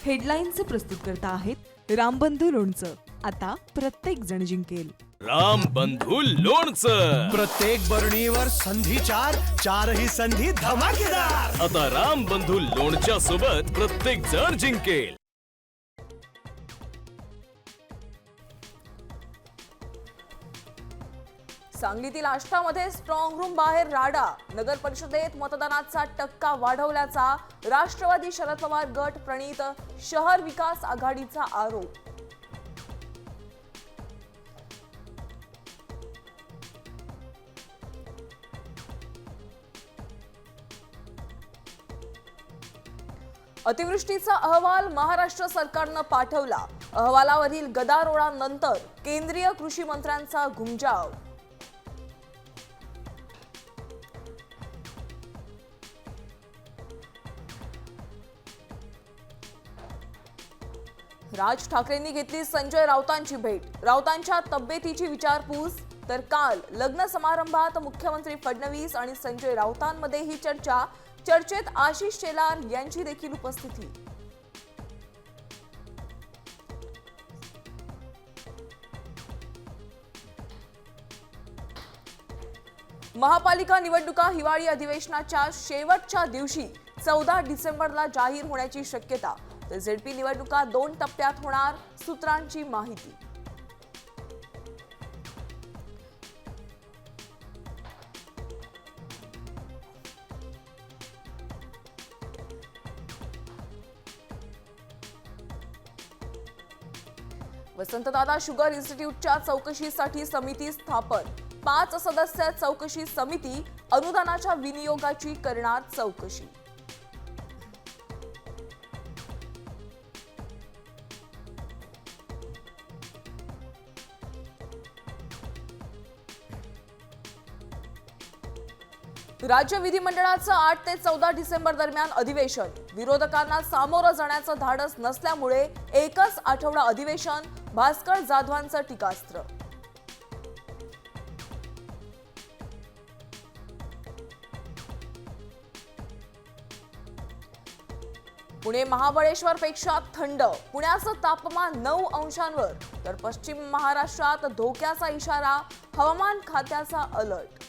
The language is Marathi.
हेडलाईन्सचे प्रस्तुत करता आहेत रामबंधू लोणचं. आता प्रत्येक जण जिंकेल. रामबंधू लोणचं. प्रत्येक बरणीवर संधी चार, चारही संधी धमाकेदार. आता रामबंधू लोणच्या सोबत प्रत्येक जण जिंकेल. सांगलीतील आष्टामध्ये स्ट्रॉंग रूम बाहेर राडा. नगर परिषदेत मतदानाचा टक्का वाढवल्याचा राष्ट्रवादी शरद पवार गट प्रणीत शहर विकास आघाडीचा आरोप. अतिवृष्टीचा अहवाल महाराष्ट्र सरकारनं पाठवला. अहवालावरील गदारोळानंतर केंद्रीय कृषी मंत्र्यांचा घुमजाव. राज ठाकरेंनी घेतली संजय राऊतांची भेट. राऊतांच्या तब्येतीची विचारपूस. तर काल लग्न समारंभात मुख्यमंत्री फडणवीस आणि संजय राऊतांमध्ये ही चर्चा. चर्चेत आशिष शेलार यांची देखील उपस्थिती. महापालिका निवडणुका हिवाळी अधिवेशनाच्या शेवटच्या दिवशी 14 डिसेंबरला जाहीर होण्याची शक्यता. तर झेडपी निवडणुका 2 टप्प्यात होणार, सूत्रांची माहिती. वसंतदादा शुगर इन्स्टिट्यूटच्या चौकशीसाठी समिती स्थापन. 5 सदस्य चौकशी समिती अनुदानाच्या विनियोगाची करणार चौकशी. राज्य विधिमंडळाचं 8 ते 14 डिसेंबर दरम्यान अधिवेशन. विरोधकांना सामोरं जाण्याचं धाडस नसल्यामुळे एकच आठवडा अधिवेशन. भास्कर जाधवांचं टीकास्त्र. पुणे महाबळेश्वर पेक्षा थंड. पुण्याचं तापमान 9 अंशांवर. तर पश्चिम महाराष्ट्रात धोक्याचा इशारा. हवामान खात्याचा अलर्ट.